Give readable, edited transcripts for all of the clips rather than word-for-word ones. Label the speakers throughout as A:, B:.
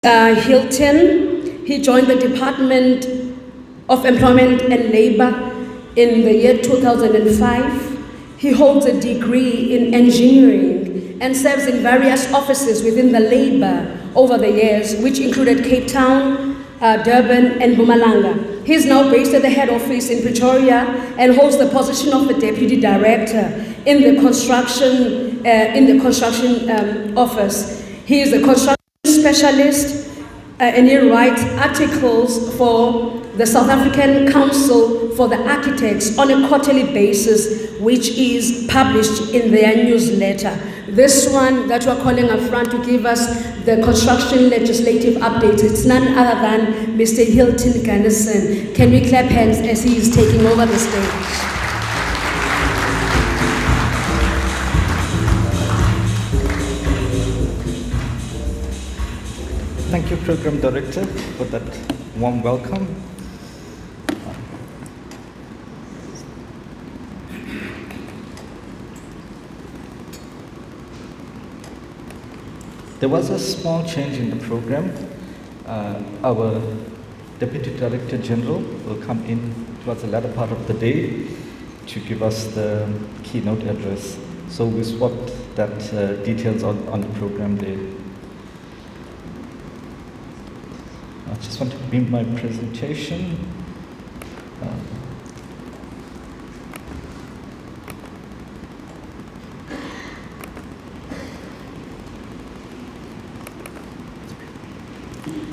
A: Hilton. He joined the Department of Employment and Labor in the year 2005. He holds a degree in engineering and serves in various offices within the labor over the years, which included Cape Town, Durban, and Mpumalanga. He is now based at the head office in Pretoria and holds the position of the deputy director in the construction office. He is a construction specialist and he writes articles for the South African Council for the Architects on a quarterly basis, which is published in their newsletter. This one that we're calling up front to give us the construction legislative updates, it's none other than Mr. Hilton Ganesen. Can we clap hands as he is taking over the stage?
B: Thank you, Program Director, for that warm welcome. There was a small change in the program. Our Deputy Director General will come in towards the latter part of the day to give us the keynote address. So we swapped that details on the program there. I just want to beam my presentation.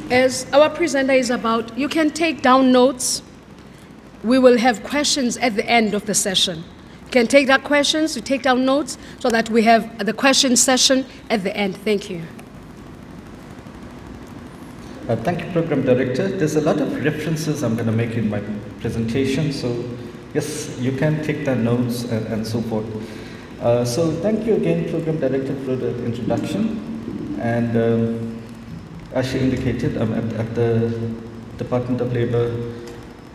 A: As our presenter is about, you can take down notes. We will have questions at the end of the session. You can take down questions, you take down notes, so that we have the question session at the end. Thank you.
B: Thank you, Program Director. There's a lot of references I'm going to make in my presentation, so yes, you can take the notes and so forth. So thank you again, Program Director, for the introduction. And as she indicated, I'm at the Department of Labor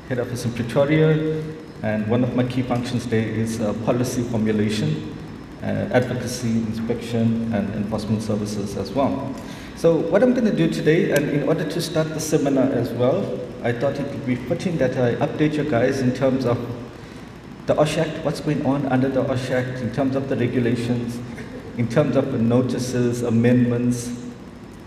B: Head Office in Pretoria, and one of my key functions there is policy formulation, advocacy, inspection, and enforcement services as well. So what I'm going to do today, and in order to start the seminar as well, I thought it would be fitting that I update you guys in terms of the OSH Act, what's going on under the OSH Act, in terms of the regulations, in terms of the notices, amendments.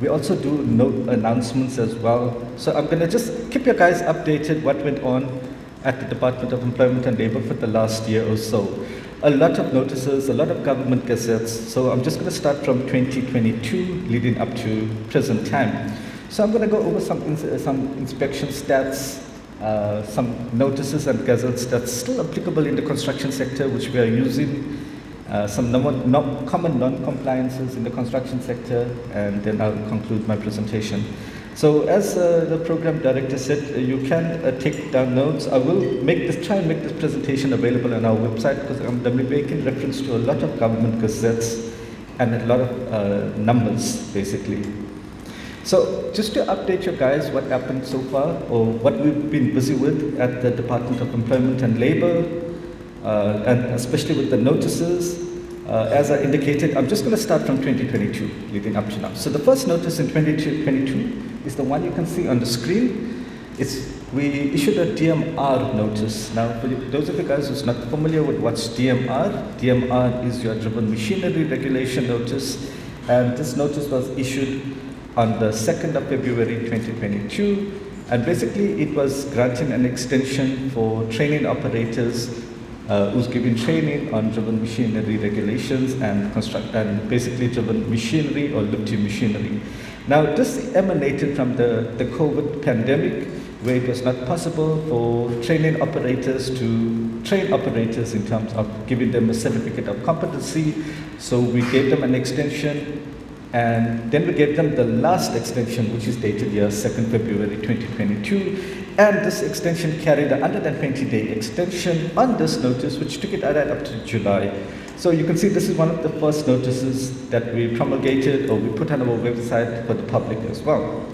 B: We also do note announcements as well. So I'm going to just keep you guys updated what went on at the Department of Employment and Labor for the last year or so. A lot of notices, a lot of government gazettes. So I'm just going to start from 2022 leading up to present time. So I'm going to go over some inspection stats, some notices and gazettes that's still applicable in the construction sector, which we are using, some common non-compliances in the construction sector, and then I'll conclude my presentation. So as the Program Director said, you can take down notes. I will try and make this presentation available on our website, because I'm going to be making reference to a lot of government gazettes and a lot of numbers, basically. So just to update you guys what happened so far, or what we've been busy with at the Department of Employment and Labor, and especially with the notices. As I indicated, I'm just going to start from 2022 leading up to now. So the first notice in 2022 is the one you can see on the screen. We issued a DMR notice. Now, for those of you guys who's not familiar with what's DMR, DMR is your driven machinery regulation notice, and this notice was issued on the 2nd of February 2022, and basically it was granting an extension for training operators who's giving training on driven machinery regulations and basically driven machinery or lifting machinery. Now, this emanated from the COVID pandemic, where it was not possible for training operators to train operators in terms of giving them a certificate of competency. So we gave them an extension, and then we gave them the last extension, which is dated here 2nd February 2022. And this extension carried a 120-day extension on this notice, which took it right up to July. So you can see this is one of the first notices that we promulgated or we put on our website for the public as well.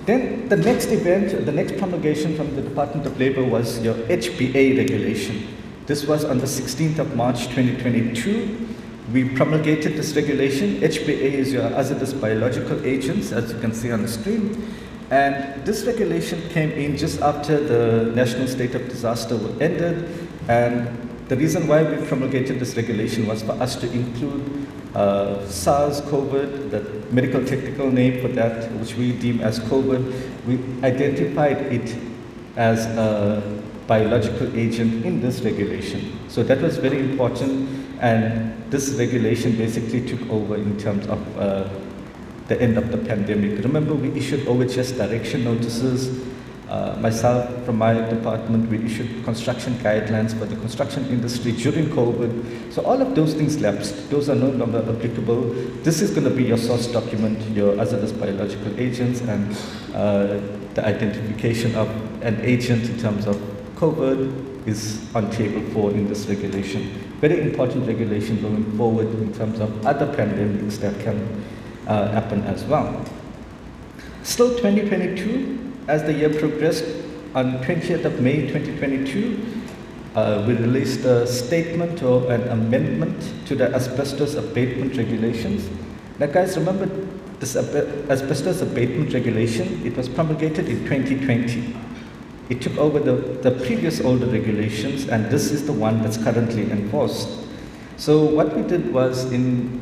B: Then the next event, the next promulgation from the Department of Labor was your HBA regulation. This was on the 16th of March 2022. We promulgated this regulation. HBA is your hazardous biological agents, as you can see on the screen. And this regulation came in just after the national state of disaster ended. And the reason why we promulgated this regulation was for us to include SARS-CoV, the medical technical name for that, which we deem as COVID. We identified it as a biological agent in this regulation. So that was very important, and this regulation basically took over in terms of the end of the pandemic. Remember, we issued OHS direction notices. Myself, from my department, we issued construction guidelines for the construction industry during COVID. So all of those things lapsed. Those are no longer applicable. This is going to be your source document, your hazardous biological agents, and the identification of an agent in terms of COVID is on table 4 in this regulation. Very important regulation going forward in terms of other pandemics that can happen as well. Still 2022, as the year progressed, on 20th of May 2022, we released a statement or an amendment to the asbestos abatement regulations. Now guys, remember this asbestos abatement regulation, it was promulgated in 2020. It took over the previous older regulations, and this is the one that's currently enforced. So what we did was in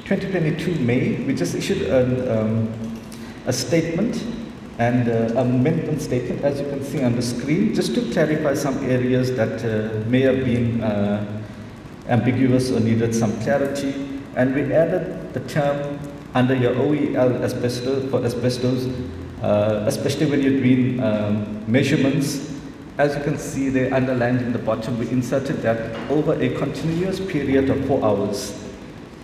B: 2022 May, we just issued a statement and amendment statement, as you can see on the screen, just to clarify some areas that may have been ambiguous or needed some clarity. And we added the term under your OEL asbestos for asbestos, especially when you're doing measurements. As you can see, they underlined in the bottom, we inserted that over a continuous period of 4 hours.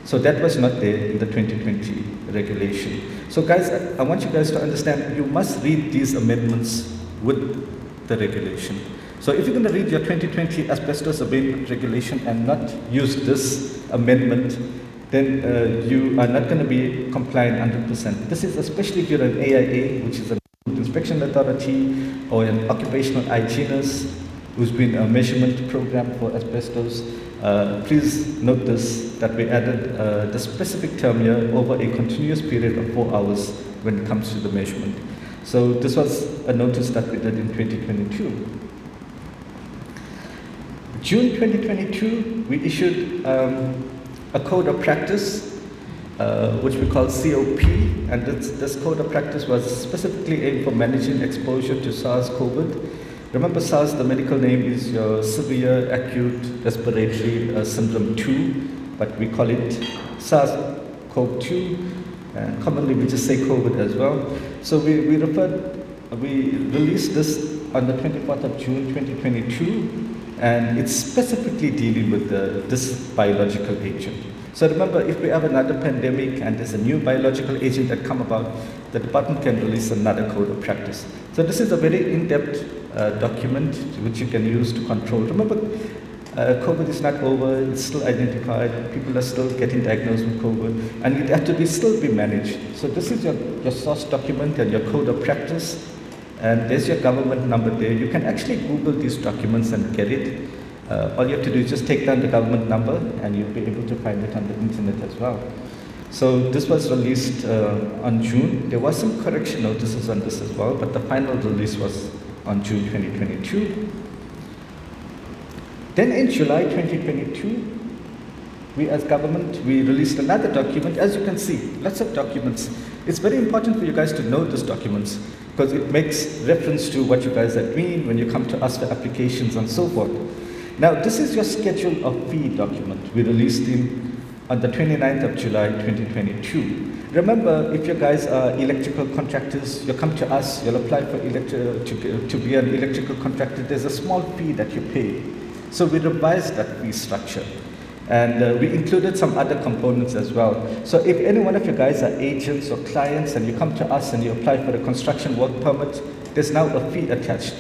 B: So that was not there in the 2020 regulation. So guys, I want you guys to understand, you must read these amendments with the regulation. So if you're going to read your 2020 asbestos abatement regulation and not use this amendment, then you are not going to be compliant 100%. This is especially if you're an AIA, which is an inspection authority, or an occupational hygienist who's been a measurement program for asbestos. Please note this, that we added the specific term here, over a continuous period of 4 hours when it comes to the measurement. So this was a notice that we did in 2022. June 2022, we issued a code of practice, which we call COP, and this code of practice was specifically aimed for managing exposure to SARS-CoV. Remember, SARS, the medical name is your severe acute respiratory syndrome 2, but we call it SARS-CoV-2, and commonly we just say COVID as well. So we released this on the 24th of June 2022, and it's specifically dealing with this biological agent. So remember, if we have another pandemic and there's a new biological agent that come about, the department can release another code of practice. So this is a very in-depth document which you can use to control. Remember, COVID is not over, it's still identified, people are still getting diagnosed with COVID, and it has to be still be managed. So this is your source document and your code of practice, and there's your government number there. You can actually Google these documents and get it. All you have to do is just take down the government number and you'll be able to find it on the internet as well. So this was released on June. There was some correction notices on this as well, but the final release was on June 2022. Then in July 2022, we as government, we released another document. As you can see, lots of documents. It's very important for you guys to know these documents because it makes reference to what you guys are doing when you come to us for applications and so forth. Now, this is your schedule of fee document we released on the 29th of July 2022. Remember, if you guys are electrical contractors, you come to us, you'll apply for to be an electrical contractor, there's a small fee that you pay. So we revised that fee structure. And we included some other components as well. So if any one of you guys are agents or clients and you come to us and you apply for a construction work permit, there's now a fee attached.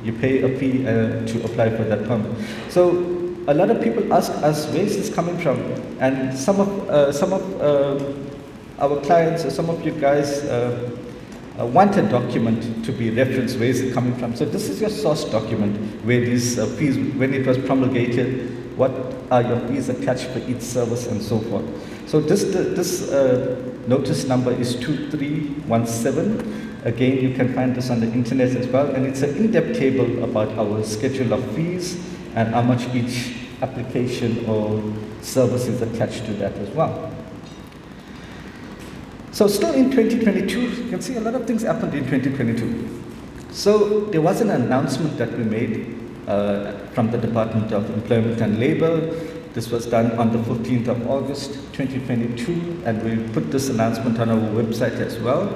B: You pay a fee to apply for that permit. So a lot of people ask us, where is this coming from? And some of our clients or some of you guys want a document to be referenced, where is it coming from? So this is your source document where these fees, when it was promulgated, what are your fees attached for each service and so forth. So this notice number is 2317. Again, you can find this on the internet as well, and it's an in-depth table about our schedule of fees and how much each application or service is attached to that as well. So still in 2022, you can see a lot of things happened in 2022. So there was an announcement that we made from the Department of Employment and Labour. This was done on the 15th of August 2022, and we put this announcement on our website as well.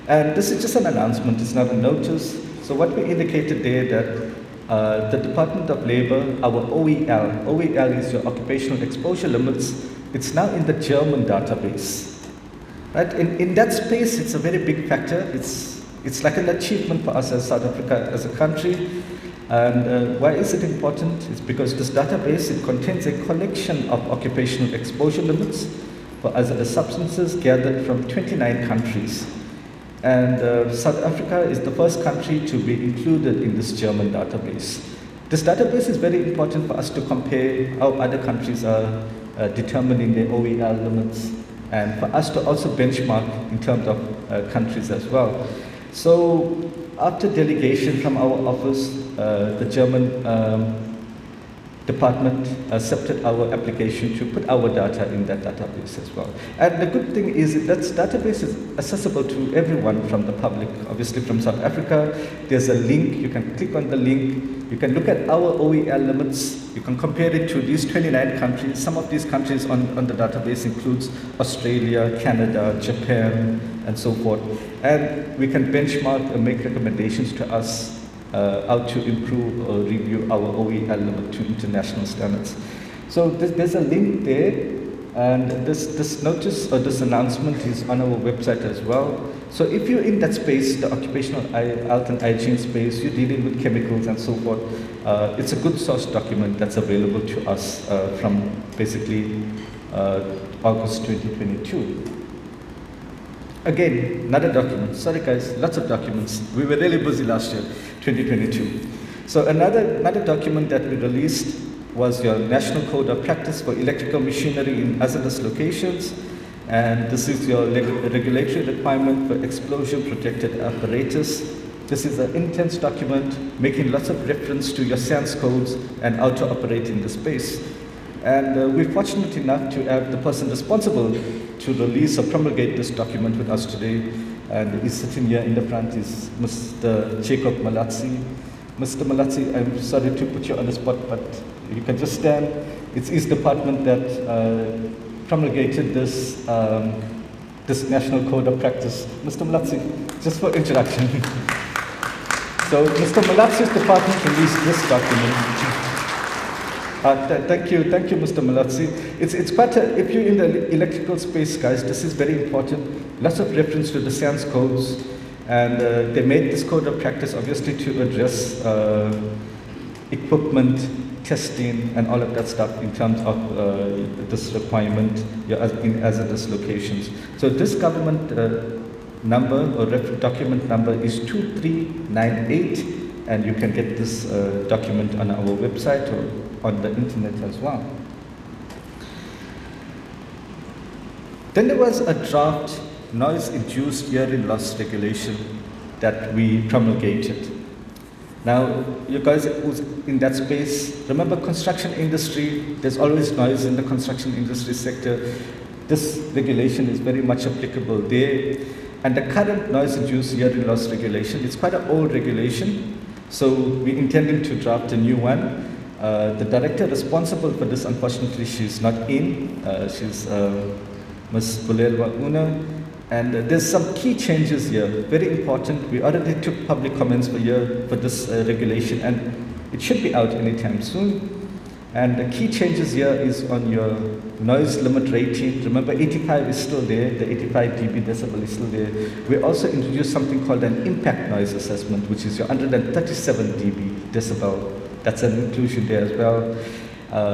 B: And this is just an announcement, it's not a notice. So what we indicated there that the Department of Labour, our OEL is your occupational exposure limits, it's now in the German database. Right? In that space, it's a very big factor. It's like an achievement for us as South Africa as a country. And why is it important? It's because this database, it contains a collection of occupational exposure limits for hazardous substances gathered from 29 countries. And South Africa is the first country to be included in this German database. This database is very important for us to compare how other countries are determining their OEL limits, and for us to also benchmark in terms of countries as well. So after delegation from our office, the German department accepted our application to put our data in that database as well. And the good thing is that database is accessible to everyone from the public, obviously from South Africa. There's a link, you can click on the link, you can look at our OEL limits, you can compare it to these 29 countries. Some of these countries on the database includes Australia, Canada, Japan, and so forth. And we can benchmark and make recommendations to us how to improve or review our OEL limit to international standards. So there's a link there, and this notice or this announcement is on our website as well. So if you're in that space, the occupational health and hygiene space, you're dealing with chemicals and so forth, it's a good source document that's available to us from basically August 2022. Again, another document. Sorry guys, lots of documents. We were really busy last year, 2022. So another document that we released was your National Code of Practice for Electrical Machinery in Hazardous Locations. And this is your regulatory requirement for explosion protected apparatus. This is an intense document making lots of reference to your SANS codes and how to operate in the space. And we're fortunate enough to have the person responsible to release or promulgate this document with us today. And he's sitting here in the front is Mr. Jacob Malatsi. Mr. Malatsi, I'm sorry to put you on the spot, but you can just stand. It's his department that promulgated this National Code of Practice. Mr. Malatsi, just for introduction. So Mr. Malatsi's department released this document. Thank you, Mr. Malatsi. It's quite if you're in the electrical space, guys, this is very important. Lots of reference to the SANS codes, and they made this code of practice obviously to address equipment, testing, and all of that stuff in terms of this requirement in hazardous locations. So this government number or document number is 2398, and you can get this document on our website or on the internet as well. Then there was a draft noise-induced hearing loss regulation that we promulgated. Now, you guys who's in that space, remember construction industry, there's always noise in the construction industry sector. This regulation is very much applicable there. And the current noise-induced hearing loss regulation, it's quite an old regulation, so we're intending to draft a new one. The director responsible for this, unfortunately, she's not in. She's Ms. Bulelwa Una. And there's some key changes here, very important. We already took public comments for this regulation, and it should be out anytime soon. And the key changes here is on your noise limit rating. Remember, 85 is still there, the 85 dB decibel is still there. We also introduced something called an impact noise assessment, which is your 137 dB decibel. That's an inclusion there as well.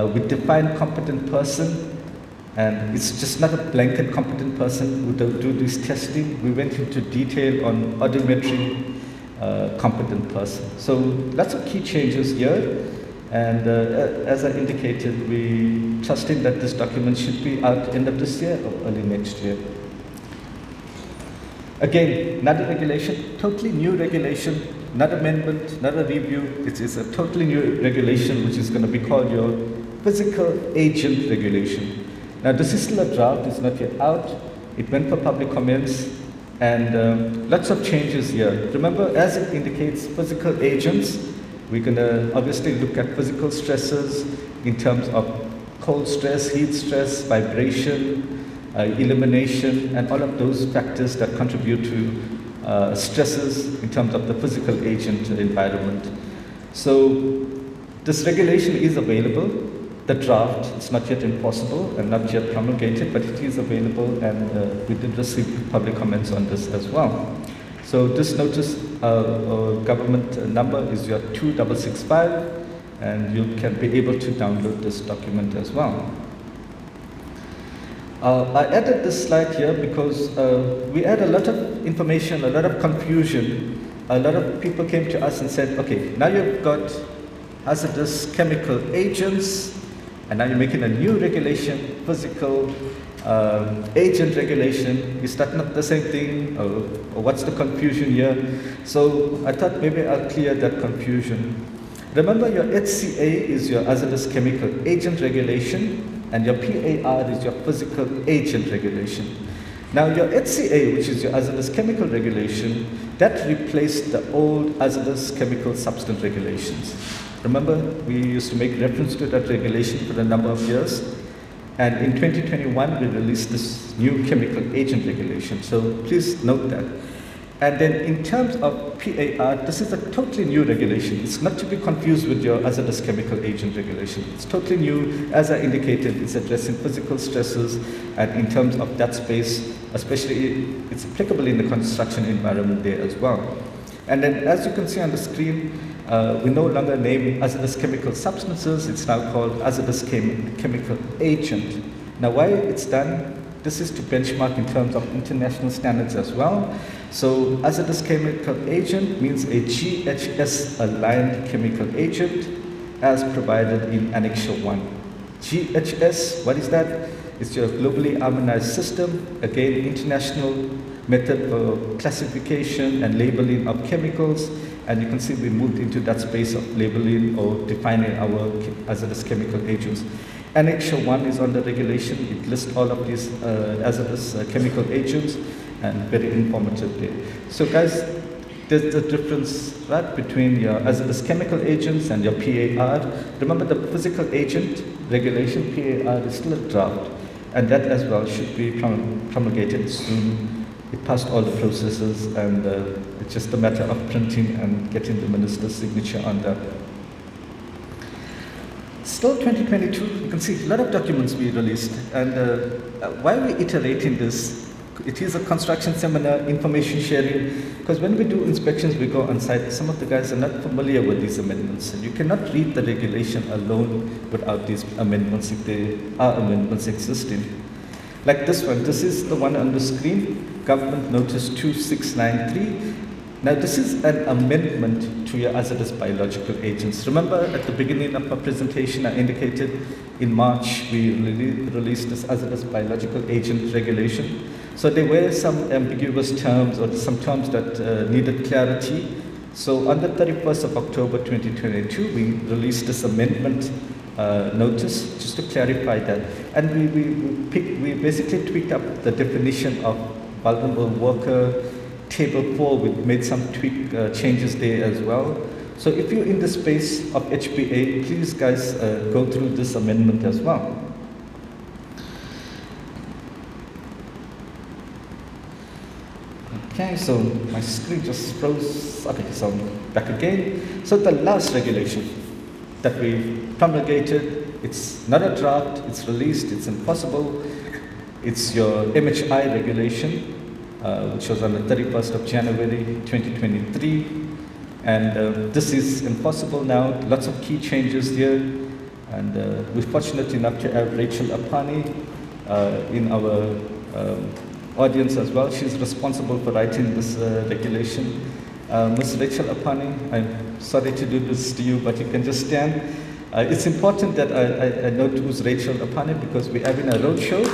B: We define competent person, and it's just not a blanket competent person who do this testing. We went into detail on audiometry competent person. So lots of key changes here. And as I indicated, we trusting that this document should be out end of this year or early next year. Again, another regulation, totally new regulation, not amendment, not a review. It is a totally new regulation which is going to be called your physical agent regulation. Now this is still a draft, it's not yet out. It went for public comments and lots of changes here. Remember, as it indicates physical agents, we're going to obviously look at physical stresses in terms of cold stress, heat stress, vibration, elimination, and all of those factors that contribute to stresses in terms of the physical agent environment. So this regulation is available. The draft is not yet enforceable and not yet promulgated, but it is available, and we did receive public comments on this as well. So this notice government number is your 2665, and you can be able to download this document as well. I added this slide here because we had a lot of information, a lot of confusion. A lot of people came to us and said, okay, now you've got hazardous chemical agents, and now you're making a new regulation, physical agent regulation. Is that not the same thing? Or what's the confusion here? So I thought maybe I'll clear that confusion. Remember, your HCA is your hazardous chemical agent regulation, and your PAR is your physical agent regulation. Now your HCA, which is your hazardous chemical regulation, that replaced the old hazardous chemical substance regulations. Remember, we used to make reference to that regulation for a number of years, and in 2021 we released this new chemical agent regulation, so please note that. And then in terms of PAR, this is a totally new regulation. It's not to be confused with your hazardous chemical agent regulation. It's totally new. As I indicated, it's addressing physical stresses, and in terms of that space, especially it's applicable in the construction environment there as well. And then as you can see on the screen, we no longer name hazardous chemical substances. It's now called hazardous chemical agent. Now why it's done? This is to benchmark in terms of international standards as well. So hazardous chemical agent means a GHS aligned chemical agent as provided in Annex 1. GHS, what is that? It's your globally harmonized system, again international method for classification and labeling of chemicals, and you can see we moved into that space of labeling or defining our hazardous chemical agents. Annex 1 is on the regulation. It lists all of these hazardous chemical agents, and very informative there. So guys, there's the difference, right, between your hazardous chemical agents and your PAR. Remember, the physical agent regulation, PAR, is still a draft, and that as well should be promulgated soon. It passed all the processes, and it's just a matter of printing and getting the minister's signature on that. Still 2022, you can see a lot of documents we released, and why are we iterating this? It is a construction seminar, information sharing, because when we do inspections, we go on site. Some of the guys are not familiar with these amendments, and you cannot read the regulation alone without these amendments if there are amendments existing. Like this one, this is the one on the screen, Government Notice 2693. Now this is an amendment to your hazardous biological agents. Remember at the beginning of my presentation I indicated in March we released this hazardous biological agent regulation. So there were some ambiguous terms or some terms that needed clarity. So on the 31st of October 2022 we released this amendment notice just to clarify that. And we basically tweaked up the definition of vulnerable worker. Table 4, we made some changes there as well. So if you're in the space of HBA, please guys go through this amendment as well. Okay, so my screen just froze. Okay, so I'm back again. So the last regulation that we promulgated, it's not a draft, it's released, it's enforceable. It's your MHI regulation. Which was on the 31st of January 2023, and this is enforceable now. Lots of key changes here, and we're fortunate enough to have Rachel Apani in our audience as well. She's responsible for writing this regulation. Ms. Rachel Apani, I'm sorry to do this to you, but you can just stand. It's important that I note who's Rachel upon it because we're having a roadshow.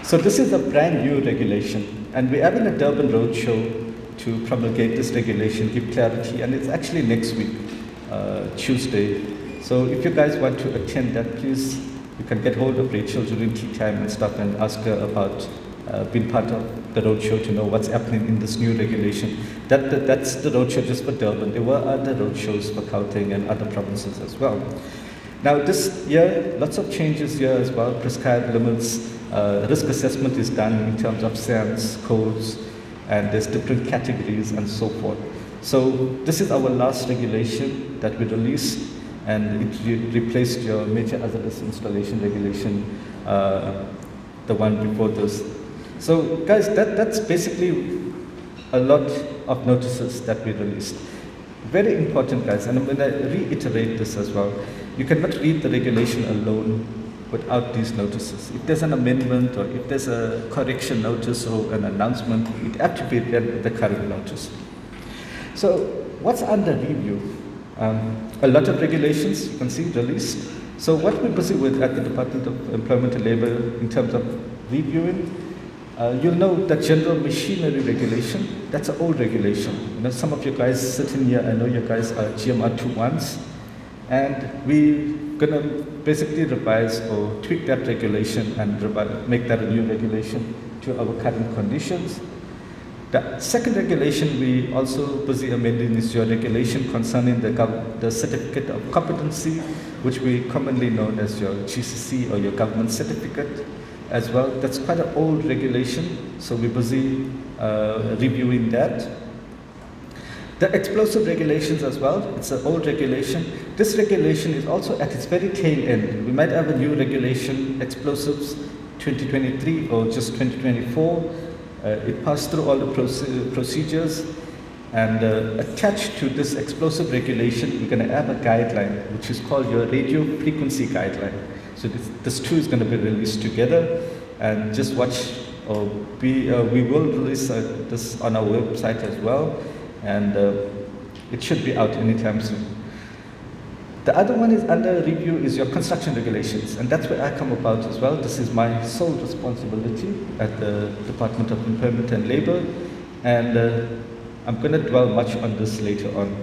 B: So this is a brand new regulation, and we're having a Durban roadshow to promulgate this regulation, give clarity, and it's actually next week, Tuesday. So if you guys want to attend that, please, you can get hold of Rachel during tea time and stop and ask her about being part of the roadshow to know what's happening in this new regulation. That's the roadshow just for Durban. There were other roadshows for Gauteng and other provinces as well. Now this year, lots of changes here as well, prescribed limits, risk assessment is done in terms of SANS, codes, and there's different categories and so forth. So this is our last regulation that we released, and it replaced your major hazardous installation regulation, the one before this. So guys, that's basically a lot of notices that we released. Very important, guys, and I'm going to reiterate this as well. You cannot read the regulation alone without these notices. If there's an amendment or if there's a correction notice or an announcement, it has to be read with the current notice. So what's under review? A lot of regulations, you can see, released. So what we're busy with at the Department of Employment and Labour in terms of reviewing, you'll know that general machinery regulation, that's an old regulation. You know, some of you guys sitting here, I know you guys are GMR 2-1s, and we're going to basically revise or tweak that regulation and make that a new regulation to our current conditions. The second regulation we also busy amending is your regulation concerning the certificate of competency, which we commonly known as your GCC or your government certificate as well. That's quite an old regulation, so we're busy reviewing that. The explosive regulations as well, it's an old regulation. This regulation is also at its very tail end. We might have a new regulation, explosives 2023 or just 2024. It passed through all the procedures, and attached to this explosive regulation, we're going to have a guideline, which is called your radio frequency guideline. So this two is going to be released together, and just watch, we will release this on our website as well, and it should be out anytime soon. The other one is under review is your construction regulations, and that's where I come about as well. This is my sole responsibility at the Department of Employment and Labour, and I'm going to dwell much on this later on.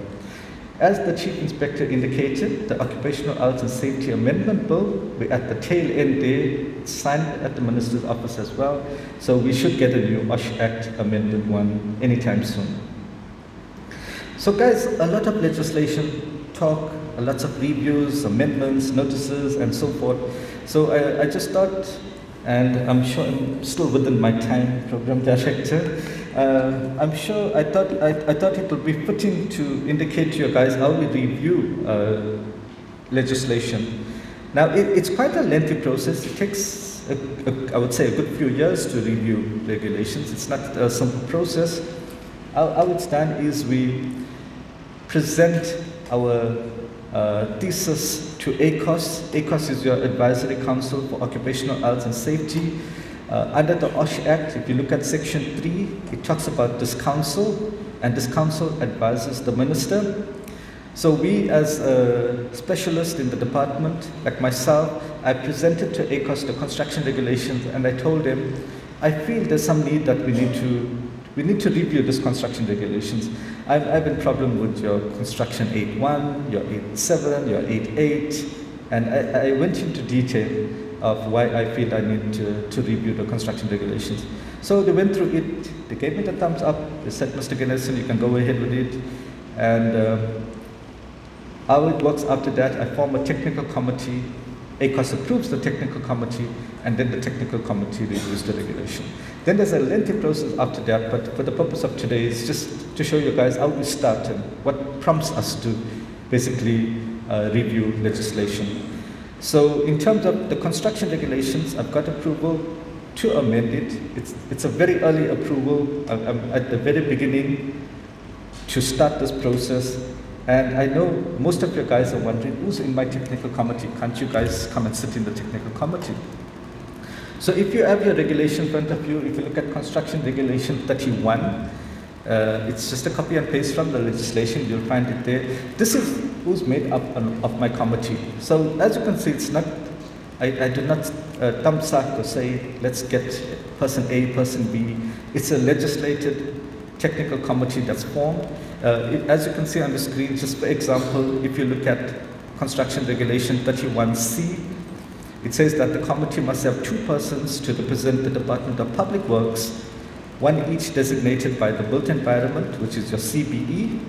B: As the Chief Inspector indicated, the Occupational Health and Safety Amendment Bill, we're at the tail end there, it's signed at the Minister's office as well, so we should get a new OSH Act Amendment 1 anytime soon. So guys, a lot of legislation talk, lots of reviews, amendments, notices, and so forth. So I just thought, and I'm sure I'm still within my time, Program Director. I'm sure I thought it would be fitting to indicate to you guys how we review legislation. Now it's quite a lengthy process. It takes, I would say, a good few years to review regulations. It's not a simple process. How it's done is we present our thesis to ACOS. ACOS is your Advisory Council for Occupational Health and Safety. Under the OSH Act, if you look at Section 3, it talks about this council, and this council advises the minister. So we as a specialist in the department, like myself, I presented to ACOS the construction regulations, and I told them, I feel there's some need that we need to review this construction regulations. I have a problem with your construction 8.1, your 8.7, your 8.8, and I went into detail of why I feel I need to review the construction regulations. So they went through it, they gave me the thumbs up, they said, Mr. Ganesen, you can go ahead with it. And how it works after that, I form a technical committee, ACOS approves the technical committee, and then the technical committee reviews the regulation. Then there's a lengthy process after that, but for the purpose of today, it's just to show you guys how we start and what prompts us to basically review legislation. So in terms of the construction regulations, I've got approval to amend it. It's a very early approval. I'm at the very beginning to start this process. And I know most of you guys are wondering, who's in my technical committee? Can't you guys come and sit in the technical committee? So if you have your regulation in front of you, if you look at construction regulation 31, It's just a copy and paste from the legislation. You'll find it there. This is who's made up of my committee. So as you can see, it's not. I do not thumb suck or say let's get person A, person B. It's a legislated technical committee that's formed. As you can see on the screen, just for example, if you look at Construction Regulation 31C, it says that the committee must have 2 persons to represent the Department of Public Works, 1 each designated by the Built Environment, which is your CBE,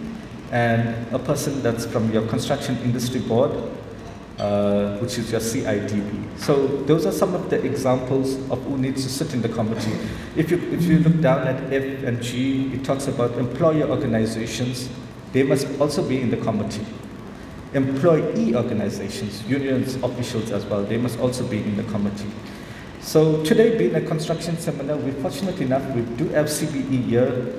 B: and a person that's from your Construction Industry Board, which is your CIDB. So those are some of the examples of who needs to sit in the committee. If you look down at F and G, it talks about employer organizations. They must also be in the committee. Employee organizations, unions, officials as well, they must also be in the committee. So today being a construction seminar, we're fortunate enough, we do have CBE here,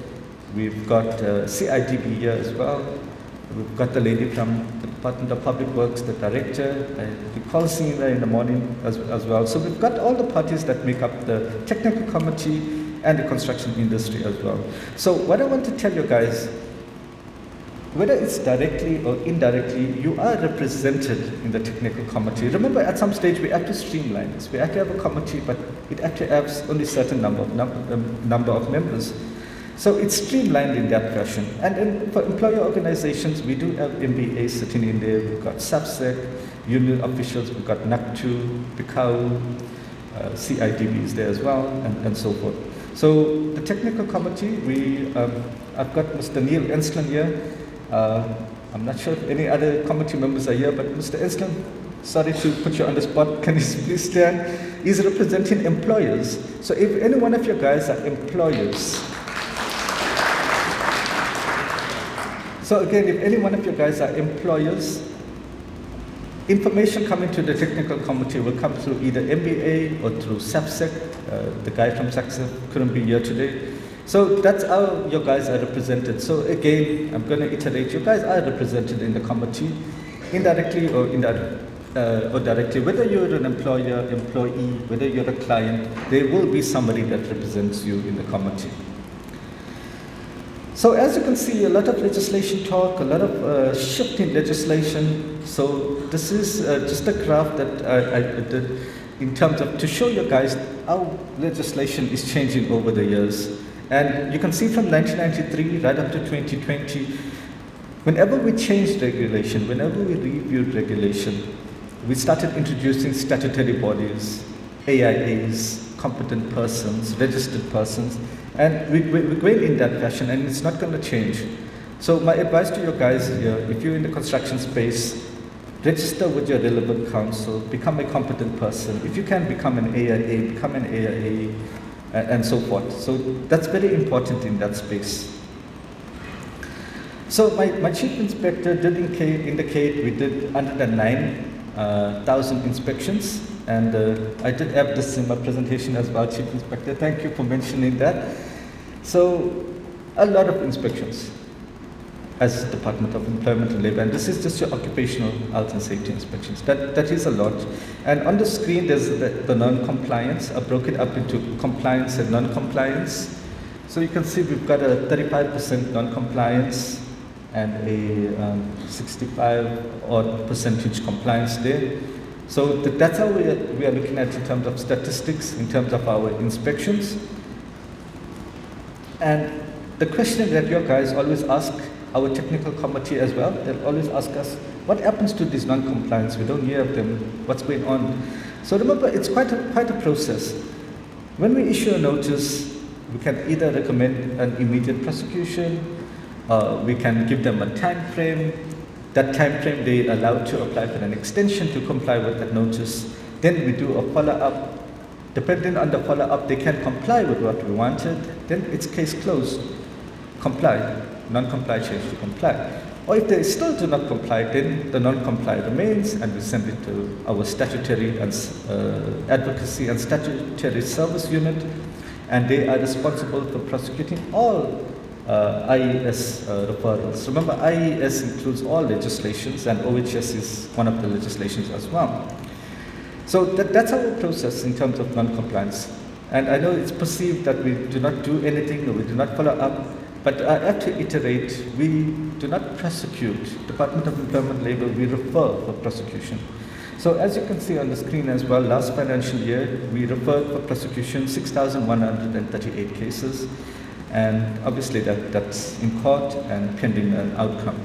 B: we've got CIDB here as well, we've got the lady from the Department of Public Works, the director, we call seeing her in the morning as well. So we've got all the parties that make up the technical committee and the construction industry as well. So what I want to tell you guys, whether it's directly or indirectly, you are represented in the technical committee. Remember, at some stage, we have to streamline this. We have to have a committee, but it actually has only a certain number of members. So it's streamlined in that fashion. And then for employer organizations, we do have MBA sitting in there. We've got SAPSEC, union officials, we've got NACTU, PICAU, CIDB is there as well, and so forth. So the technical committee, I've got Mr. Neil Ensland here. I'm not sure if any other committee members are here, but Mr. Ensland, sorry to put you on the spot. Can you please stand? He's representing employers. So if any one of you guys are employers, so again, if any one of you guys are employers, information coming to the technical committee will come through either MBA or through SAPSEC. The guy from SAPSEC couldn't be here today. So that's how you guys are represented. So again, I'm going to iterate, you guys are represented in the committee, indirectly or directly. Whether you're an employer, employee, whether you're a client, there will be somebody that represents you in the committee. So as you can see, a lot of legislation talk, a lot of shift in legislation. So this is just a graph that I did in terms of to show you guys how legislation is changing over the years. And you can see from 1993 right up to 2020, whenever we changed regulation, whenever we reviewed regulation, we started introducing statutory bodies, AIAs, competent persons, registered persons, and we're going in that fashion, and it's not going to change. So my advice to you guys here, if you're in the construction space, register with your relevant council, become a competent person. If you can become an AIA, become an AIA, and so forth. So that's very important in that space. So my chief inspector did indicate we did 109,000 inspections, and I did have this in my presentation as well, Chief Inspector. Thank you for mentioning that. So a lot of inspections as Department of Employment and Labor, and this is just your occupational health and safety inspections. That is a lot. And on the screen, there's the non-compliance. I broke it up into compliance and non-compliance. So you can see we've got a 35% non-compliance and a 65-odd percentage compliance there. So that's how we are looking at in terms of statistics, in terms of our inspections. And the question that you guys always ask our technical committee as well, they'll always ask us, what happens to these non-compliance? We don't hear of them. What's going on? So remember, it's quite a process. When we issue a notice, we can either recommend an immediate prosecution, we can give them a time frame. That time frame, they are allowed to apply for an extension to comply with that notice. Then we do a follow-up. Depending on the follow-up, they can comply with what we wanted. Then it's case closed. Comply. Non-comply change to comply. Or if they still do not comply, then the non-comply remains, and we send it to our statutory and advocacy and statutory service unit, and they are responsible for prosecuting all IES referrals. Remember, IES includes all legislations, and OHS is one of the legislations as well. So that's our process in terms of non-compliance. And I know it's perceived that we do not do anything or we do not follow up. But I have to iterate, we do not prosecute. Department of Employment Labour, we refer for prosecution. So as you can see on the screen as well, last financial year, we referred for prosecution 6,138 cases. And obviously that's in court and pending an outcome.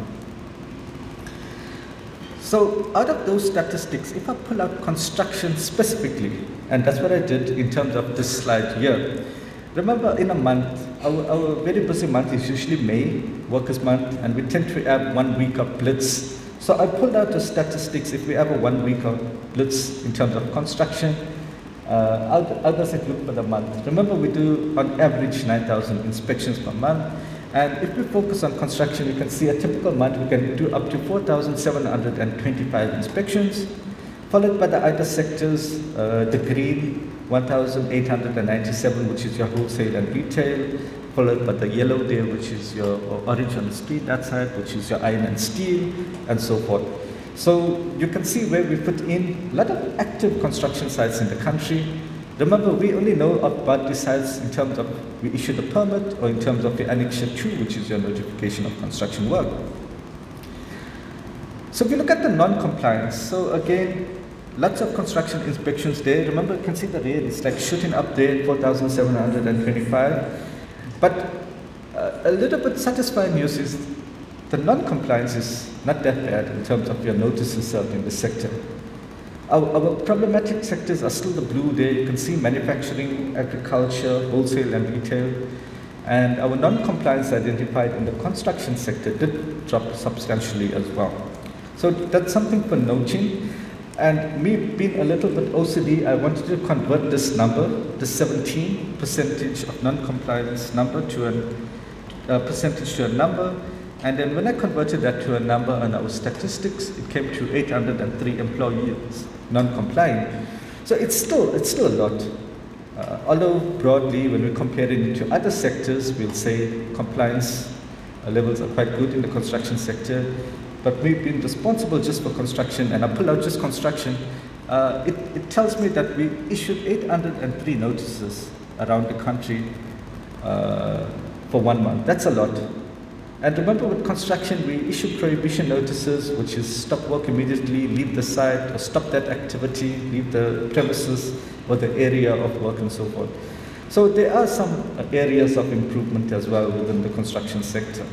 B: So out of those statistics, if I pull out construction specifically, and that's what I did in terms of this slide here. Remember, in a month, our very busy month is usually May, Workers' Month, and we tend to have 1 week of blitz. So I pulled out the statistics. If we have a 1 week of blitz in terms of construction, how does it look for the month? Remember, we do on average 9,000 inspections per month. And if we focus on construction, you can see a typical month, we can do up to 4,725 inspections, followed by the other sectors, the green, 1,897, which is your wholesale and retail, followed by the yellow there, which is your orange on the street, that side, which is your iron and steel, and so forth. So you can see where we put in a lot of active construction sites in the country. Remember, we only know about these sites in terms of we issue the permit or in terms of the Annexure 2, which is your notification of construction work. So if you look at the non-compliance, so again, lots of construction inspections there. Remember, you can see the rate is like shooting up there, 4,725. But a little bit satisfying news is the non-compliance is not that bad in terms of your notices served in the sector. Our problematic sectors are still the blue there. You can see manufacturing, agriculture, wholesale and retail. And our non-compliance identified in the construction sector did drop substantially as well. So that's something for noting. And me being a little bit OCD, I wanted to convert this number, the 17% of non-compliance number to a percentage to a number. And then when I converted that to a number on our statistics, it came to 803 employees non-compliant. So it's still a lot. Although broadly, when we compare it to other sectors, we'll say compliance levels are quite good in the construction sector. But we've been responsible just for construction, and I pull out just construction. It tells me that we issued 803 notices around the country for 1 month. That's a lot. And remember, with construction, we issue prohibition notices, which is stop work immediately, leave the site, or stop that activity, leave the premises or the area of work and so forth. So there are some areas of improvement as well within the construction sector.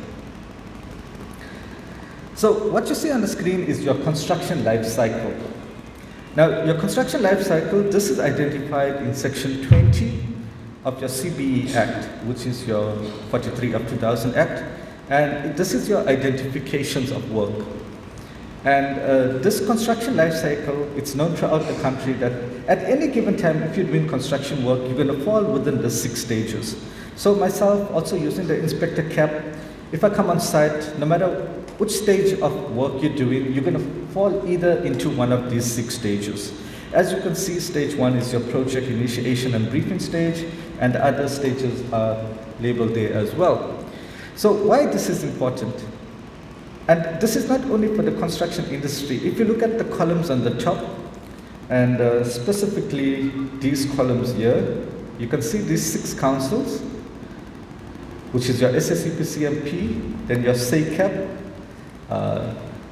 B: So what you see on the screen is your construction life cycle. Now, your construction life cycle, this is identified in section 20 of your CBE Act, which is your 43 of 2000 Act. And this is your identifications of work. And this construction life cycle, it's known throughout the country that at any given time, if you're doing construction work, you're going to fall within the 6 stages. So myself, also using the inspector cap, if I come on site, no matter which stage of work you're doing, you're going to fall either into one of these 6 stages. As you can see, stage 1 is your project initiation and briefing stage, and the other stages are labeled there as well. So why this is important? And this is not only for the construction industry. If you look at the columns on the top, and specifically these columns here, you can see these 6 councils, which is your SSCP-CMP, then your SACAP,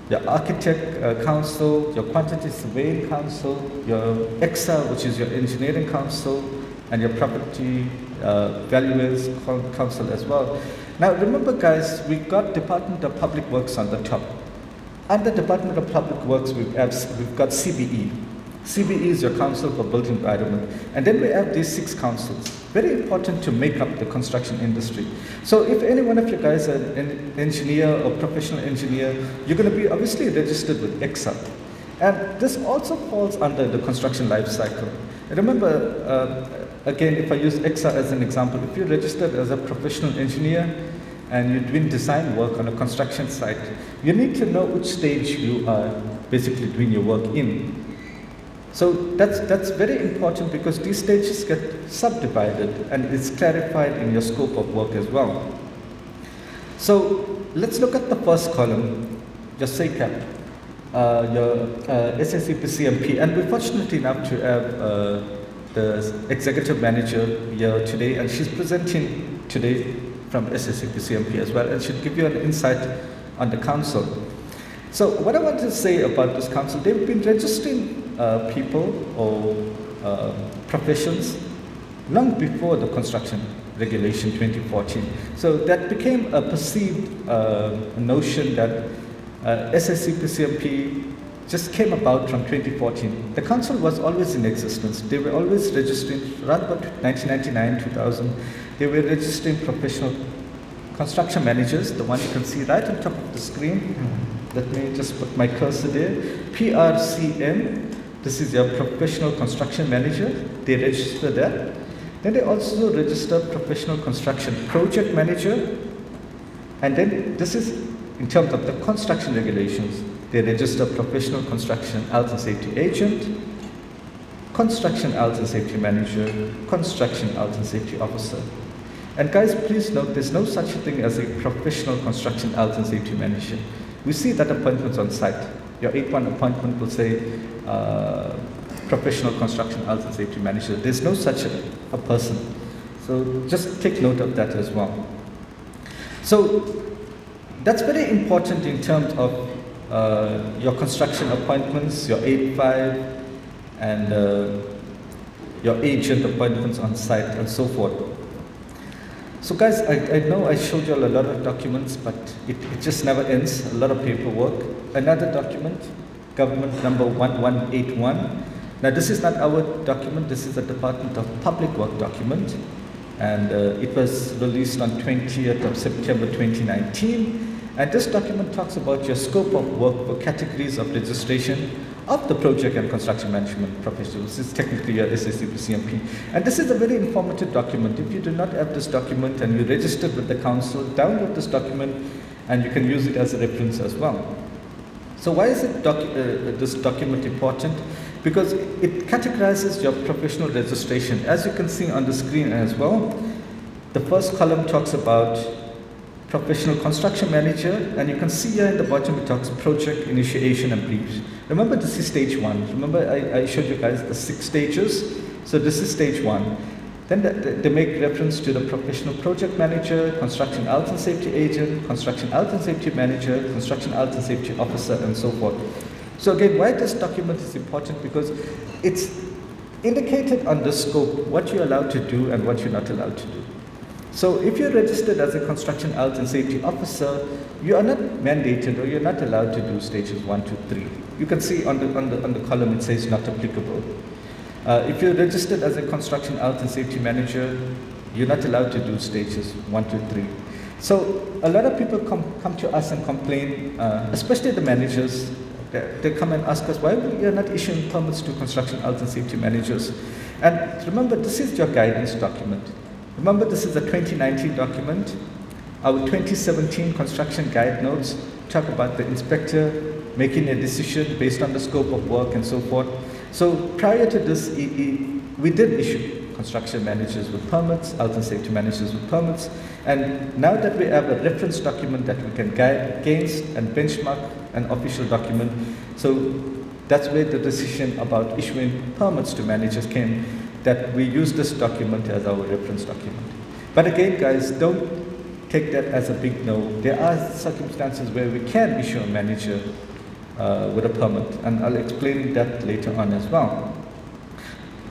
B: your Architect Council, your Quantity Surveying Council, your EXA, which is your Engineering Council, and your Property Valuers Council as well. Now remember guys, we got Department of Public Works on the top. Under Department of Public Works, we've got CBE. CBE is your Council for Built Environment. And then we have these 6 councils. Very important to make up the construction industry. So if any one of you guys are an engineer or professional engineer, you're going to be obviously registered with EXA. And this also falls under the construction life cycle. And remember, again, if I use EXA as an example, if you're registered as a professional engineer and you're doing design work on a construction site, you need to know which stage you are basically doing your work in. So that's very important because these stages get subdivided and it's clarified in your scope of work as well. So let's look at the first column, your SACAP, your SSCP-CMP, and we're fortunate enough to have the executive manager here today, and she's presenting today from SSCP-CMP as well, and should give you an insight on the council. So what I want to say about this council, they've been registering people or professions long before the construction regulation 2014. So that became a perceived notion that SSCP-CMP just came about from 2014. The council was always in existence. They were always registering, around about 1999, 2000, they were registering professional construction managers, the one you can see right on top of the screen. Let me just put my cursor there. PRCM, this is your professional construction manager. They register that. Then they also register professional construction project manager. And then this is in terms of the construction regulations. They register professional construction health and safety agent, construction health and safety manager, construction health and safety officer. And guys, please note, there's no such thing as a professional construction health and safety manager. We see that appointments on site. Your 8-1 appointment will say professional construction health and safety manager. There's no such a person. So just take note of that as well. So that's very important in terms of your construction appointments, your 8-5, and your agent appointments on site and so forth. So guys, I know I showed you all a lot of documents, but it just never ends, a lot of paperwork. Another document, government number 1181. Now this is not our document, this is the Department of Public Work document. And it was released on 20th of September 2019. And this document talks about your scope of work for categories of registration of the project and construction management professionals. This is technically your SSCP-CMP. And this is a very informative document. If you do not have this document and you registered with the council, download this document and you can use it as a reference as well. So why is this document important? Because it categorizes your professional registration. As you can see on the screen as well, the first column talks about professional construction manager, and you can see here in the bottom it talks project initiation and briefs. Remember, this is stage 1. Remember I showed you guys the 6 stages. So this is stage 1. Then they make reference to the professional project manager, construction health and safety agent, construction health and safety manager, construction health and safety officer, and so forth. So again, why this document is important? Because it's indicated on the scope what you're allowed to do and what you're not allowed to do. So if you're registered as a construction health and safety officer, you are not mandated or you're not allowed to do stages 1 to 3. You can see on the column it says not applicable. If you're registered as a construction health and safety manager, you're not allowed to do stages 1 to 3. So a lot of people come to us and complain, especially the managers. They come and ask us, why we are not issuing permits to construction health and safety managers? And remember, this is your guidance document. Remember, this is a 2019 document. Our 2017 construction guide notes talk about the inspector making a decision based on the scope of work and so forth. So prior to this, we did issue construction managers with permits, health and safety managers with permits. And now that we have a reference document that we can guide against and benchmark an official document, so that's where the decision about issuing permits to managers came, that we use this document as our reference document. But again, guys, don't take that as a big no. There are circumstances where we can issue a manager with a permit, and I'll explain that later on as well.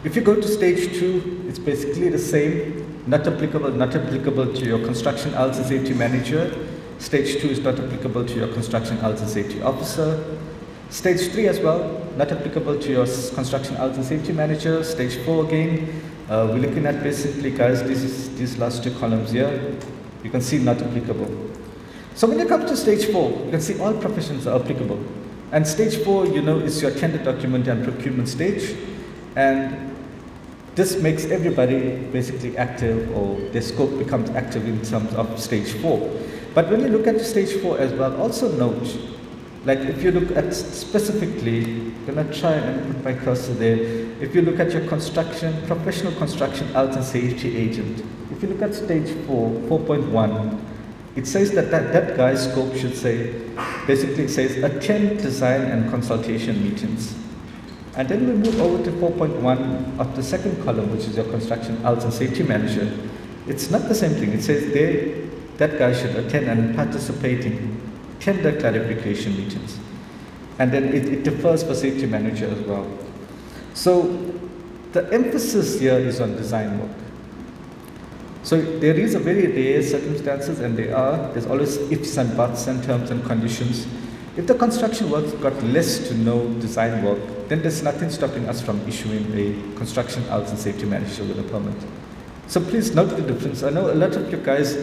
B: If you go to stage 2, it's basically the same, not applicable to your construction health and safety manager. Stage 2 is not applicable to your construction health and safety officer. Stage 3 as well, not applicable to your construction health and safety manager. Stage 4 again, we're looking at basically, guys, these last 2 columns here. You can see not applicable. So when you come to stage 4, you can see all professions are applicable. And stage 4, you know, is your tender document and procurement stage. And this makes everybody basically active, or their scope becomes active in terms of stage 4. But when you look at stage 4 as well, also note, like if you look at specifically, I'm going to try and put my cursor there. If you look at your construction, professional construction health and safety agent, if you look at stage 4, 4.1, it says that guy's scope should say, basically it says attend design and consultation meetings. And then we move over to 4.1 of the second column, which is your construction health and safety manager. It's not the same thing. It says that guy should attend and participate in tender clarification meetings. And then it differs for safety manager as well. So the emphasis here is on design work. So there is a very rare circumstances, and there's always ifs and buts and terms and conditions. If the construction work's got less to no design work, then there's nothing stopping us from issuing a construction health and safety manager with a permit. So please note the difference. I know a lot of you guys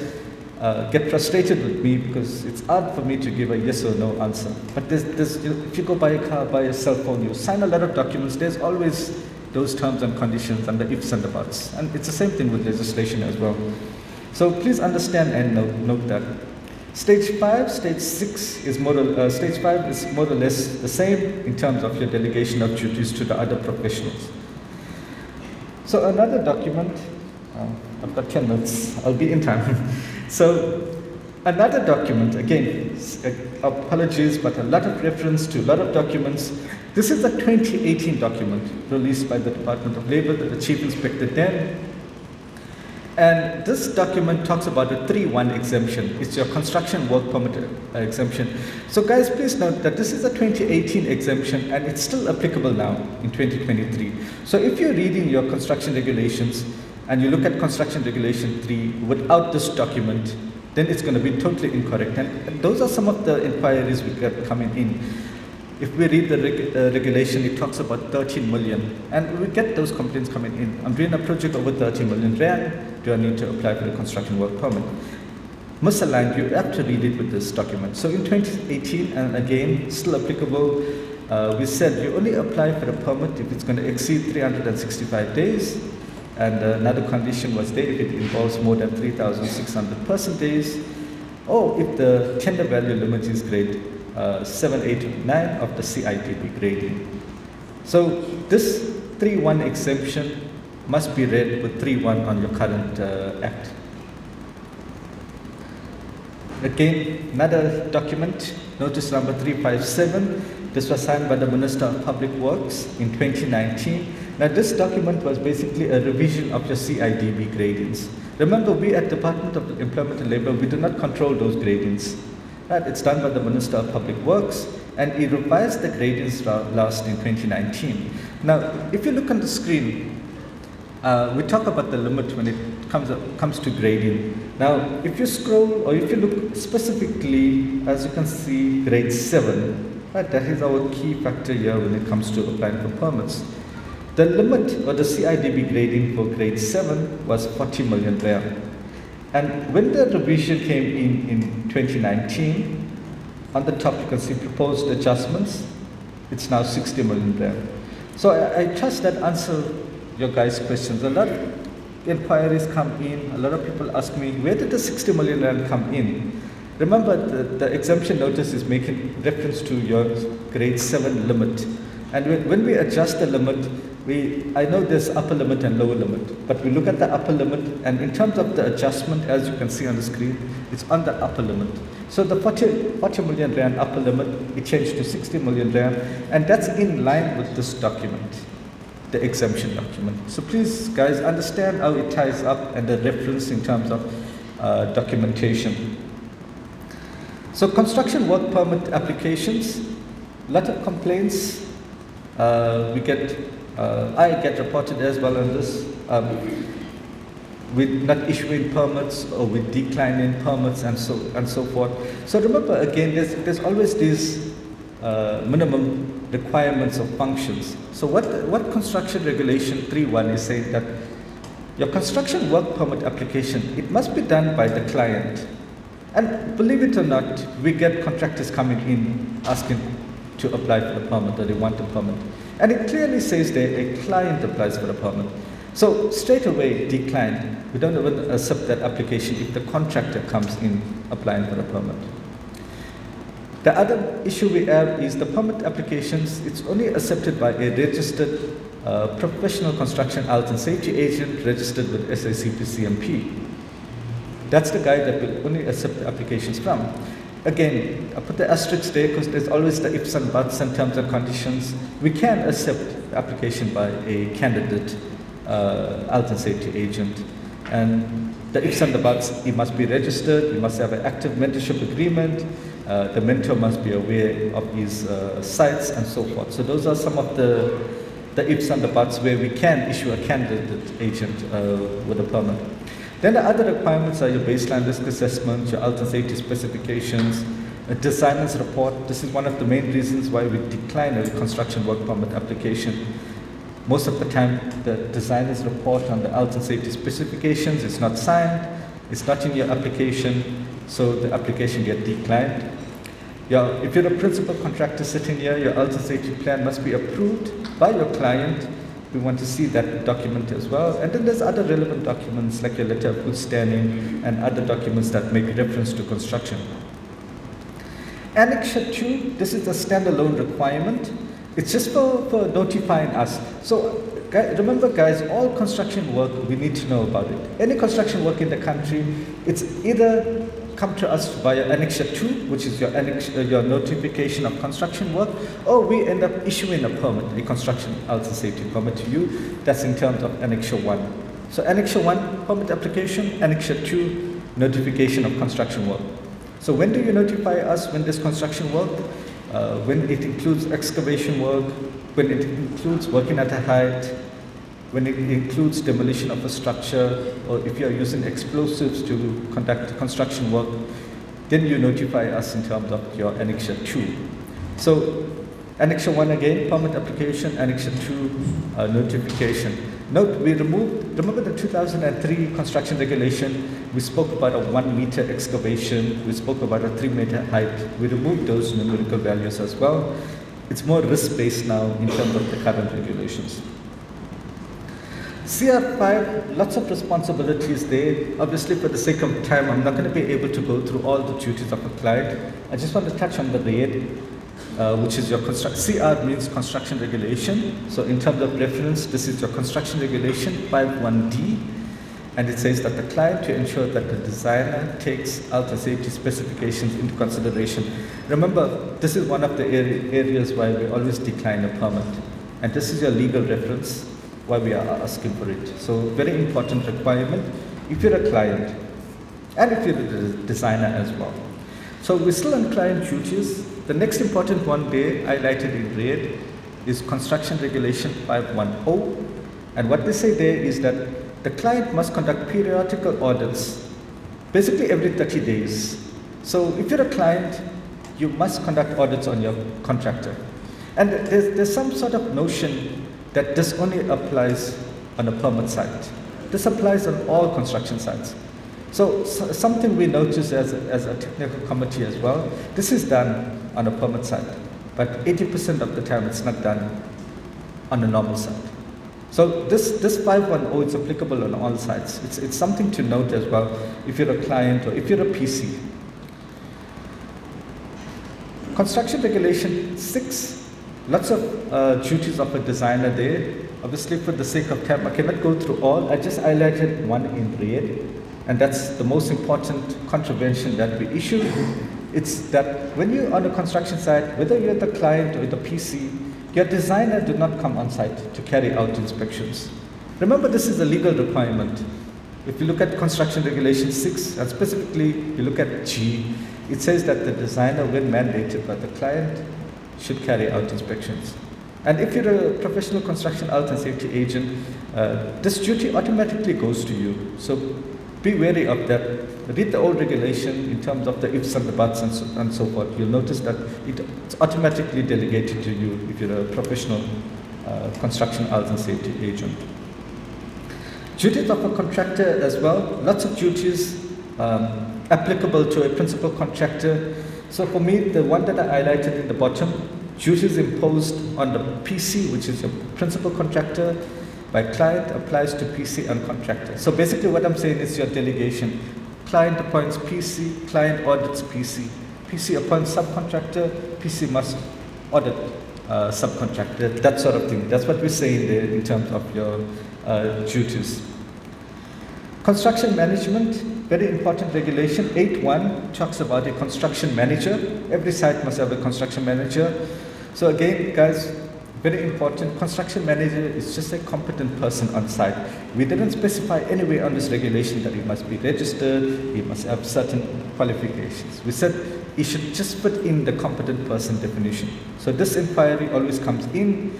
B: get frustrated with me because it's hard for me to give a yes or no answer. But if you go buy a car, buy a cell phone, you sign a lot of documents, there's always those terms and conditions and the ifs and the buts. And it's the same thing with legislation as well. So please understand and note that. Stage 5, Stage 6 is Stage 5 is more or less the same in terms of your delegation of duties to the other professionals. So another document, I've got 10 minutes, I'll be in time. So another document, again, apologies, but a lot of reference to a lot of documents. This is the 2018 document released by the Department of Labour, the Chief Inspector then. And this document talks about a 3-1 exemption. It's your construction work permit exemption. So guys, please note that this is a 2018 exemption and it's still applicable now in 2023. So if you're reading your construction regulations and you look at construction regulation 3 without this document, then it's going to be totally incorrect. And those are some of the inquiries we get coming in. If we read the regulation, it talks about 13 million, and we get those complaints coming in. I'm doing a project over 30 million rand. Do I need to apply for the construction work permit? Misaligned, you have to read it with this document. So in 2018, and again, still applicable, we said you only apply for a permit if it's going to exceed 365 days. And another condition was there if it involves more than 3,600 person days, or if the tender value limit is grade 7, 8, or 9 of the CITB grading. So this 3-1 exemption must be read with 3-1 on your current act. Again, another document, notice number 357. This was signed by the Minister of Public Works in 2019. Now this document was basically a revision of your CIDB gradings. Remember, we at Department of Employment and Labour, we do not control those gradings. Right? It's done by the Minister of Public Works, and he revised the gradings last in 2019. Now, if you look on the screen, we talk about the limit when it comes to grading. Now, if you scroll or if you look specifically, as you can see, grade 7, right, that is our key factor here when it comes to applying for permits. The limit or the CIDB grading for grade 7 was 40 million rand. And when the revision came in 2019, on the top you can see proposed adjustments. It's now 60 million rand. So I trust that answer your guys' questions. A lot of inquiries come in. A lot of people ask me, where did the 60 million rand come in? Remember, the exemption notice is making reference to your grade 7 limit. And when we adjust the limit, I know there's upper limit and lower limit, but we look at the upper limit, and in terms of the adjustment, as you can see on the screen, it's on the upper limit. So the 40 million rand upper limit, it changed to 60 million rand, and that's in line with this document, the exemption document. So please, guys, understand how it ties up and the reference in terms of documentation. So construction work permit applications, a lot of complaints. I get reported as well on this, with not issuing permits or with declining permits and so forth. So remember, again, there's always these minimum requirements of functions. So what construction regulation 3.1 is saying that your construction work permit application, it must be done by the client. And believe it or not, we get contractors coming in asking to apply for the permit, or they want a permit. And it clearly says that a client applies for a permit. So straight away, declined. We don't even accept that application if the contractor comes in applying for a permit. The other issue we have is the permit applications. It's only accepted by a registered professional construction health and safety agent registered with SACP CMP. That's the guy that will only accept the applications from. Again, I put the asterisk there because there's always the ifs and buts and terms and conditions. We can accept the application by a candidate health and safety agent. And The ifs and the buts, he must be registered, he must have an active mentorship agreement, the mentor must be aware of his sites and so forth. So those are some of the ifs and the buts where we can issue a candidate agent with a permit. Then the other requirements are your baseline risk assessment, your health and safety specifications, a designer's report. This is one of the main reasons why we decline a construction work permit application. Most of the time, the designer's report on the health and safety specifications is not signed, it's not in your application, so the application gets declined. If you're a principal contractor sitting here, your health and safety plan must be approved by your client. We want to see that document as well. And then there's other relevant documents like your letter of good standing and other documents that make reference to construction. Annex 2, this is a standalone requirement. It's just for notifying us. So remember guys, all construction work, we need to know about it. Any construction work in the country, it's either come to us via Annex 2, which is your notification of construction work, or we end up issuing a permit, a construction health and safety permit to you. That's in terms of Annex 1. So Annex 1, permit application, Annex 2, notification of construction work. So when do you notify us when there's construction work? When it includes excavation work, when it includes working at a height, when it includes demolition of a structure, or if you are using explosives to conduct construction work, then you notify us in terms of your Annex 2. So Annex 1 again, permit application, Annex 2, notification. Note, we removed, remember the 2003 construction regulation, we spoke about a 1 meter excavation, we spoke about a 3 meter height. We removed those numerical values as well. It's more risk-based now in terms of the current regulations. CR5, lots of responsibilities there. Obviously, for the sake of time, I'm not going to be able to go through all the duties of a client. I just want to touch on the red, which is your CR means construction regulation. So in terms of reference, this is your construction regulation 51D, and it says that the client, to ensure that the designer takes health and safety specifications into consideration. Remember, this is one of the areas why we always decline a permit, and this is your legal reference why we are asking for it. So very important requirement if you're a client and if you're a designer as well. So we're still on client duties. The next important one there highlighted in red is construction regulation 510, and what they say there is that the client must conduct periodical audits basically every 30 days. So if you're a client, you must conduct audits on your contractor, and there's some sort of notion that this only applies on a permit site. This applies on all construction sites. So something we notice as a technical committee as well, this is done on a permit site, but 80% of the time it's not done on a normal site. So this 510 is applicable on all sites. It's something to note as well if you're a client or if you're a PC. Construction regulation 6, lots of duties of a designer there. Obviously, for the sake of time, I cannot go through all. I just highlighted one in red, and that's the most important contravention that we issue. It's that when you're on a construction site, whether you're the client or the PC, your designer did not come on site to carry out inspections. Remember, this is a legal requirement. If you look at construction regulation 6, and specifically you look at G, it says that the designer, when mandated by the client, should carry out inspections. And if you're a professional construction health and safety agent, this duty automatically goes to you. So be wary of that. Read the old regulation in terms of the ifs and the buts and so forth. You'll notice that it's automatically delegated to you if you're a professional construction health and safety agent. Duties of a contractor as well, lots of duties applicable to a principal contractor. So for me, the one that I highlighted in the bottom, duties imposed on the PC, which is your principal contractor, by client applies to PC and contractor. So basically what I'm saying is your delegation. Client appoints PC, client audits PC. PC appoints subcontractor, PC must audit subcontractor, that sort of thing. That's what we're saying there in terms of your duties. Construction management, very important regulation. 8.1 talks about a construction manager. Every site must have a construction manager. So again, guys, Very important, construction manager is just a competent person on site. We didn't specify anywhere on this regulation that he must be registered, he must have certain qualifications. We said he should just fit in the competent person definition. So this inquiry always comes in.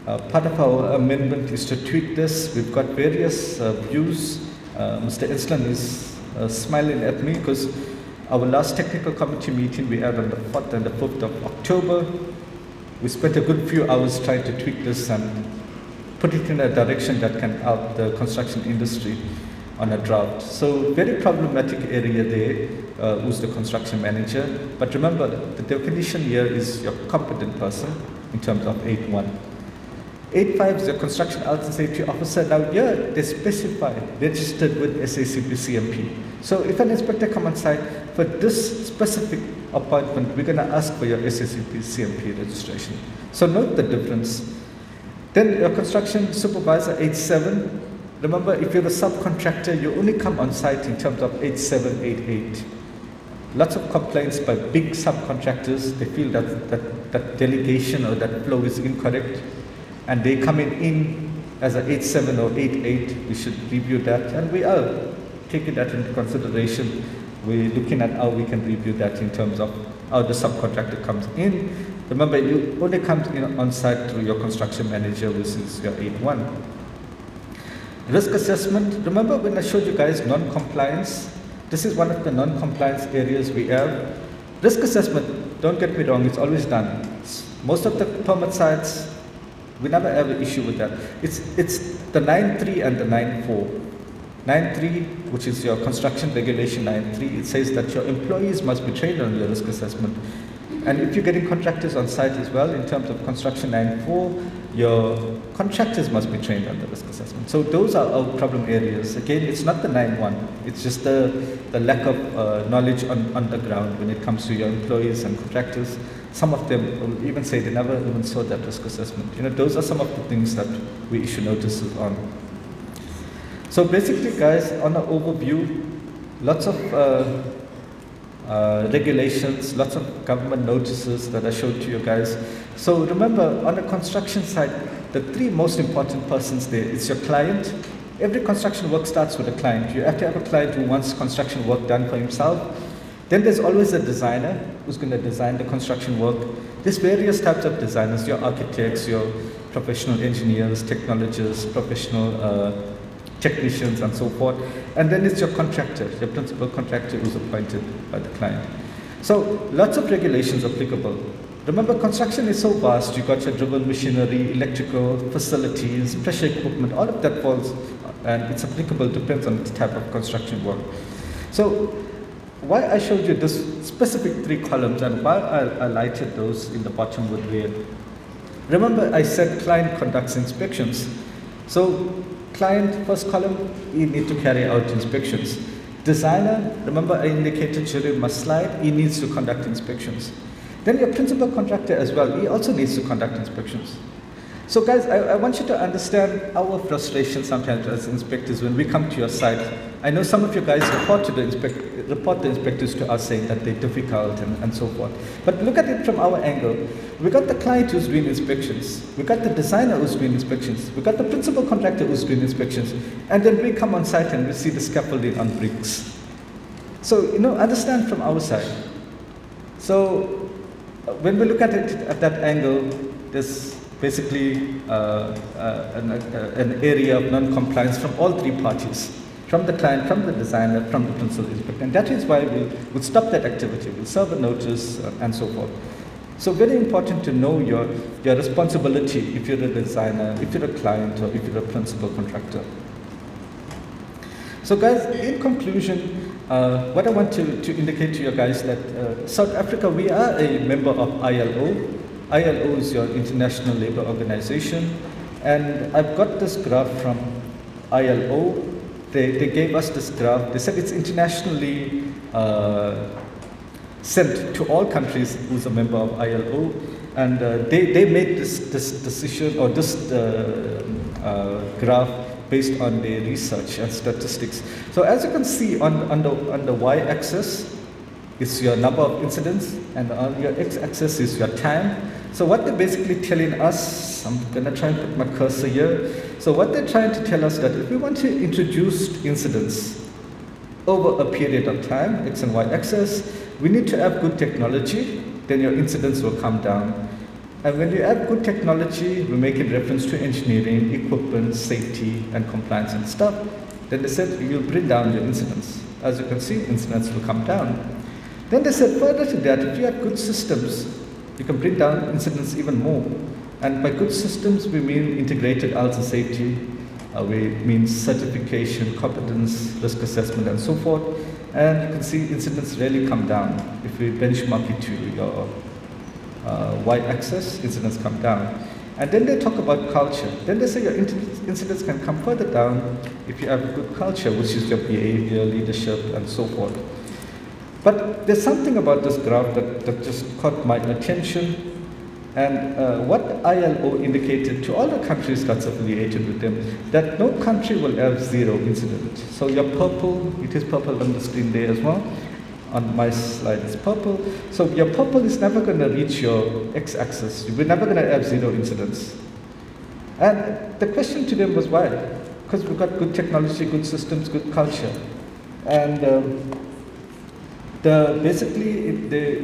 B: Part of our amendment is to tweak this. We've got various views. Mr. Enslan is smiling at me because our last technical committee meeting we had on the 4th and the 5th of October. We spent a good few hours trying to tweak this and put it in a direction that can help the construction industry on a draft. So very problematic area there, who's the construction manager. But remember, the definition here is your competent person in terms of 8.1. 8.5 is your construction health and safety officer. Now here they specify registered with SACP CMP. So if an inspector comes on site for this specific appointment, we're going to ask for your SACP CMP registration. So note the difference. Then your construction supervisor 8.7. Remember, if you're a subcontractor, you only come on site in terms of 8.7, 8.8. Lots of complaints by big subcontractors. They feel that delegation or that flow is incorrect, and they come in as a 8.7 or 8.8. We should review that, and we are taking that into consideration. We're looking at how we can review that in terms of how the subcontractor comes in. Remember, you only come in on site through your construction manager, which is your 8.1. Risk assessment. Remember when I showed you guys non-compliance? This is one of the non-compliance areas we have. Risk assessment, don't get me wrong, it's always done. Most of the permit sites, we never have an issue with that. It's the 9.3 and the 9.4. 9.3, which is your construction regulation 9.3, it says that your employees must be trained on your risk assessment. And if you're getting contractors on site as well, in terms of construction 9.4, your contractors must be trained on the risk assessment. So those are our problem areas. Again, it's not the 9.1, it's just the lack of knowledge on the ground when it comes to your employees and contractors. Some of them will even say they never even saw that risk assessment. You know, those are some of the things that we issue notices on. So basically, guys, on an overview, lots of regulations, lots of government notices that I showed to you guys. So remember, on the construction side, the three most important persons there is your client. Every construction work starts with a client. You have to have a client who wants construction work done for himself. Then there's always a designer who's going to design the construction work. There's various types of designers, your architects, your professional engineers, technologists, professional technicians, and so forth. And then it's your contractor, your principal contractor who's appointed by the client. So lots of regulations applicable. Remember, construction is so vast. You've got your driven machinery, electrical facilities, pressure equipment, all of that falls, and it's applicable, depends on the type of construction work. So why I showed you this specific three columns and why I highlighted those in the bottom with red. Remember, I said client conducts inspections. So client, first column, you need to carry out inspections. Designer, remember I indicated children must slide, he needs to conduct inspections. Then your principal contractor as well, he also needs to conduct inspections. So guys, I want you to understand our frustration sometimes as inspectors when we come to your site. I know some of you guys report the inspectors to us saying that they're difficult and so forth. But look at it from our angle. We got the client who's doing inspections. We got the designer who's doing inspections. We got the principal contractor who's doing inspections. And then we come on site and we see the scaffolding on bricks. So, you know, understand from our side. So when we look at it at that angle, there's basically an area of non-compliance from all three parties, from the client, from the designer, from the principal inspector. And that is why we would stop that activity. We'll serve a notice and so forth. So very important to know your responsibility if you're a designer, if you're a client, or if you're a principal contractor. So guys, in conclusion, what I want to indicate to you guys that South Africa, we are a member of ILO. ILO is your International Labour Organization, and I've got this graph from ILO. They gave us this graph. They said it's internationally sent to all countries who's a member of ILO, and they made this decision or this graph based on their research and statistics. So as you can see on the y-axis is your number of incidents, and on your x-axis is your time. So what they're basically telling us, I'm going to try and put my cursor here. So what they're trying to tell us that if we want to introduce incidents over a period of time, X and Y axis, we need to have good technology, then your incidents will come down. And when you have good technology, we make in reference to engineering, equipment, safety, and compliance and stuff, then they said you'll bring down your incidents. As you can see, incidents will come down. Then they said further to that, if you have good systems, you can bring down incidents even more. And by good systems, we mean integrated health and safety, we mean certification, competence, risk assessment, and so forth. And you can see incidents really come down. If we benchmark it to your y-axis, incidents come down. And then they talk about culture. Then they say your incidents can come further down if you have a good culture, which is your behavior, leadership, and so forth. But there's something about this graph that just caught my attention. And what ILO indicated to all the countries that's affiliated with them, that no country will have zero incident. So your purple, it is purple on the screen there as well. On my slide it's purple. So your purple is never going to reach your x-axis. We're never going to have zero incidents. And the question to them was why? Because we've got good technology, good systems, good culture. And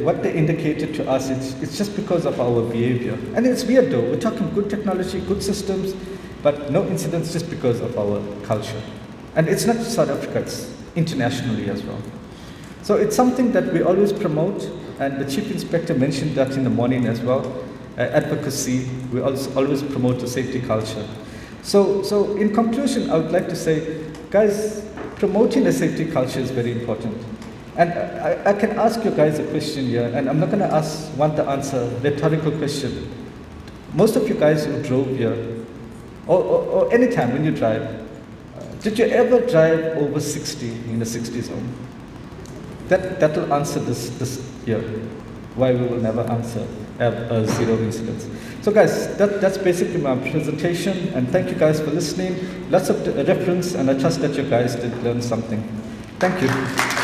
B: what they indicated to us, it's just because of our behavior. And it's weird though, we're talking good technology, good systems, but no incidents just because of our culture. And it's not just South Africa, it's internationally as well. So it's something that we always promote, and the Chief Inspector mentioned that in the morning as well. Advocacy, we also always promote a safety culture. So in conclusion, I would like to say, guys, promoting a safety culture is very important. And I can ask you guys a question here, and I'm not going to want to answer rhetorical question. Most of you guys who drove here, or any time when you drive, did you ever drive over 60 in the 60 zone? That will answer this here, why we will never have zero incidents. So guys, that's basically my presentation, and thank you guys for listening. Lots of reference, and I trust that you guys did learn something. Thank you.